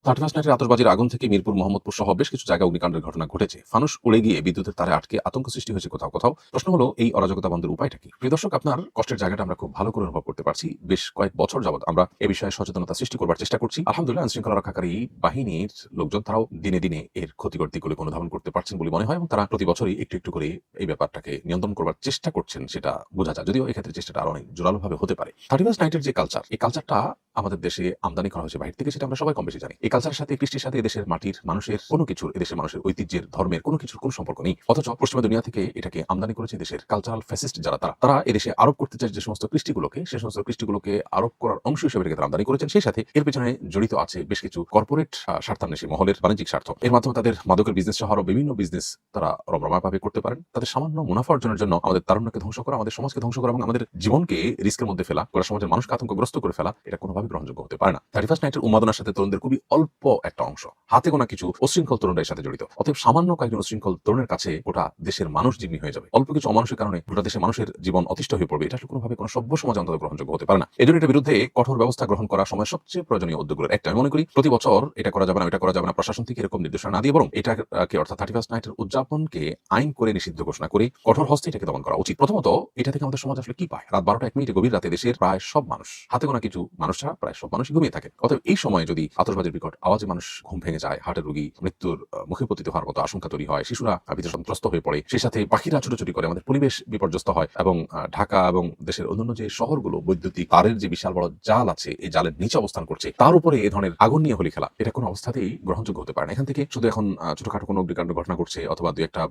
31 নাইটের আতশবাজির আগুন থেকে মিরপুর, মোহাম্মদপুর সহ বেশ কিছু জায়গায় অগ্নিকাণ্ডের ঘটনা ঘটেছে। ফানুস উড়ে গিয়ে বিদ্যুতের তারে আটকে আতঙ্ক সৃষ্টি হয়েছে কোথাও কোথাও। প্রশ্ন হলো, এই অরাজকতা বন্ধের উপায়টা কি? প্রিয় দর্শক, আপনার কষ্টের জায়গাটা আমরা খুব ভালো করে অনুভব করতে পারছি। বেশ কয়েক বছর যাবৎ আমরা এ বিষয়ে সচেতনতা সৃষ্টি করবার চেষ্টা করছি। আলহামদুলিল্লাহ, আইনশৃঙ্খলা রক্ষাকারী বাহিনীর লোকজন তারাও দিনে দিনে এর ক্ষতিকর দিকগুলোকে অনুধাবন করতে পারছেন বলে মনে হয়, এবং তারা প্রতি বছরই একটু একটু করে এই ব্যাপারটাকে নিয়ন্ত্রণ করবার চেষ্টা করছেন, সেটা বোঝা যায়। যদিও এক্ষেত্রে চেষ্টাটা আরো অনেক জোরালোভাবে হতে পারে। 31 নাইটের যে কালচার, এই কালচারটা আমাদের দেশে আমদানি করা হয়েছে বাইরে থেকে, সেটা আমরা সবাই কম বেশি জানি। এই কালচারের সাথে, কৃষ্টির সাথে এদেশের মাটির মানুষের কোনো কিছুর, এদেশের মানুষের ঐতিহ্যের, ধর্মের কোনো কিছুর কোনো সম্পর্ক নেই। অথচ পশ্চিমা দুনিয়া থেকে এটাকে আমদানি করেছে দেশের কালচারাল ফ্যাসিস্ট যারা, তারা এদেশে আরোপ করতে চায় যে সমস্ত কৃষ্টিগুলোকে, সে সমস্ত কৃষ্টিগুলোকে আরোপ করার অংশ হিসেবে এটাকে আমদানি করেছেন। সেই সাথে এর পেছনে জড়িত আছে বেশ কিছু কর্পোরেট স্বার্থান্বেষী মহলের বাণিজ্যিক স্বার্থ। এর মাধ্যমে তাদের মাদকের বিজনেস সহ আরো বিভিন্ন বিজনেস তারা রমরমাভাবে করতে পারেন। তাদের সামান্য মুনাফা অর্জনের জন্য আমাদের তারুণ্যকে ধ্বংস করা, আমাদের সমাজকে ধ্বংস করা এবং আমাদের জীবনকে রিস্কের মধ্যে ফেলা, গোটা সমাজের মানুষকে আতঙ্কগ্রস্ত করে ফেলা, এটা কোনোভাবে গ্রহণযোগ্য হতে পারে না। 31 নাইটের উন্মাদনার সাথে তরুণদের খুবই অল্প একটা অংশ, হাতে গোনা কিছু উচ্ছৃঙ্খল তরুণরা এর সাথে জড়িত। অতএব সামান্য কয়েকজন উচ্ছৃঙ্খল তরুণের কাছে গোটা দেশের মানুষ জিম্মি হয়ে যাবে। অল্প কিছু অমানুষের কারণে গোটা দেশের মানুষের জীবন অতিষ্ঠ হয়ে পড়বে। এটা আসলে কোনোভাবে কোনো সভ্য সমাজ অন্তত গ্রহণযোগ্য হতে পারে না। এজন্য এটার বিরুদ্ধে কঠোর ব্যবস্থা গ্রহণ করা সময়ের সবচেয়ে প্রয়োজনীয় উদ্যোগগুলোর একটা। আমি মনে করি প্রতি বছর এটা করা যাবে না, এটা করা যাবে না, প্রশাসন থেকে এরকম নির্দেশনা না দিয়ে বরং এটাকে অর্থাৎ 31 নাইটের উদযাপনকে আইন করে নিষিদ্ধ ঘোষণা করে কঠোর হস্তে এটাকে দমন করা উচিত। প্রথমত, এটা থেকে আমাদের সমাজ আসলে কি পায়? রাত 12টা 1 মিনিটে গভীর রাতে দেশের প্রায় সব মানুষ, হাতে গোনা কিছু মানুষ ছাড়া প্রায় সব মানুষই ঘুমিয়ে থাকে। অতএব এই সময়ে যদি আতশবাজির বিকট আওয়াজে মানুষ ঘুম ভেঙে যায়, হার্টের রোগী মৃত্যুর মুখে পতিত হওয়ার মতো আশঙ্কা তৈরি হয়, শিশুরা ভীত সন্ত্রস্ত হয়ে পড়ে, সেই সাথে পাখিরা ছুটোছুটি করে, আমাদের পরিবেশ বিপর্যস্ত হয়, এবং ঢাকা এবং দেশের অন্যান্য যে শহরগুলো বৈদ্যুতিক তারের যে বিশাল বড় জাল আছে, এই জালের নিচে অবস্থান করছে, তার উপরে এই ধরনের আগুন নিয়ে হোলি খেলা, এটা কোনো অবস্থাতেই গ্রহণযোগ্য হতে পারে না। এখান থেকে শুধু এখন ছোটখাটো কোনো অগ্নিকাণ্ড ঘটনা ঘটছে অথবা দুই একটা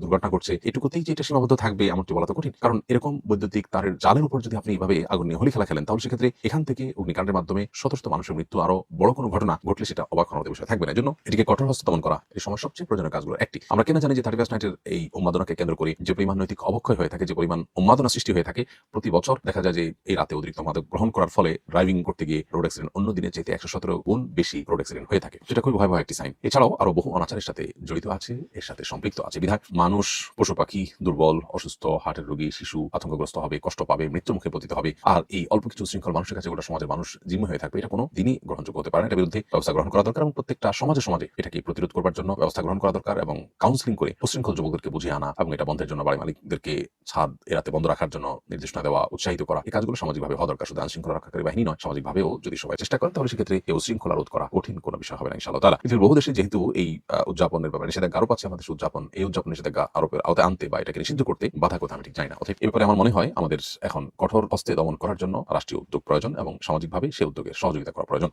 দুর্ঘটনা ঘটছে, এটুকুতেই যে এটা সীমাবদ্ধ থাকবে এমনটি বলা তো কঠিন। কারণ এরকম বৈদ্যুতিক তারের জালের উপর যদি আপনি এইভাবে আগুন নিয়ে হোলি খেলা খেলেন, তাহলে সেক্ষেত্রে এখান থেকে অগ্নিকাণ্ডের মাধ্যমে শত শত মানুষের মৃত্যু, আরো বড় কোনো ঘটনা ঘটলে সেটা অবাক হওয়ার বিষয় থাকবে না। এজন্য এটিকে কঠোর হস্তে দমন করা এই সময় সবচেয়ে প্রয়োজনীয় কাজগুলো একটি। আমরা কেন জানি যে 31 নাইটের এই উন্মাদনাকে কেন্দ্র করে যে পরিমাণ নৈতিক অবক্ষয় হয়ে থাকে, যে পরিমাণ উন্মাদনা সৃষ্টি হয়ে থাকে, প্রতি বছর দেখা যায় যে এই রাতে অতিরিক্ত মাদক গ্রহণ করার ফলে ড্রাইভিং করতে গিয়ে রোড অ্যাক্সিডেন্ট অন্য দিনের চাইতে 117 গুণ বেশি রোড অ্যাক্সিডেন্ট হয়ে থাকে, যেটা খুবই ভয়াবহ একটি সাইন। এছাড়াও আরো বহু অনাচারের সাথে জড়িত আছে, এর সাথে সম্পৃক্ত আছে। বিধায় মানুষ, পশু পাখি দুর্বল, অসুস্থ, হার্টের রোগী, শিশু আতঙ্কগ্রস্ত হবে, কষ্ট পাবে, মৃত্যুর মুখে পতিত হবে। আর এই অল্প কিছু শৃঙ্খল মানুষের কাছে গোটা সমাজের মানুষ জিম্মি হয়ে থাকবে, এটা কোনো দিনই গ্রহণযোগ্য হতে পারে না। এটার বিরুদ্ধে ব্যবস্থা গ্রহণ করা দরকার এবং প্রত্যেকটা সমাজে সমাজে এটাকে প্রতিরোধ করবার জন্য ব্যবস্থা গ্রহণ করা দরকার এবং কাউন্সিলিং করে উচ্ছৃঙ্খল যুবকদেরকে বুঝিয়ে আনা এবং এটা বন্ধের জন্য বাড়ি মালিকদেরকে ছাদ এরাতে বন্ধ রাখার জন্য নির্দেশনা দেওয়া, উৎসাহিত করা, এই কাজগুলো সামাজিকভাবে হওয়া দরকার। শুধু আইনশৃঙ্খলা রক্ষাকারী বাহিনী নয়, সামাজিকভাবেও যদি সবাই চেষ্টা করে, তাহলে সেক্ষেত্রে এই উচ্ছৃঙ্খলা রোধ করা কঠিন কোনো বিষয় হবে না ইনশাআল্লাহ তাআলা। পৃথিবীর বহু দেশে যেহেতু এই উদযাপনের ব্যাপারে নিষেধাজ্ঞা আরোপ আছে, আমাদের দেশে উদযাপন, এই উদযাপন নিষেধাজ্ঞা আরোপের আওতায় আনতে বা এটাকে নিষিদ্ধ করতে বাধা কোথাও আমি ঠিক চাই না। অতএব এই ব্যাপারে আমার মনে হয় আমাদের এখন কঠোর হস্তে দমন করার জন্য রাষ্ট্রীয় উদ্যোগ প্রয়োজন এবং সামাজিকভাবে সে উদ্যোগের সহযোগিতা করা প্রয়োজন।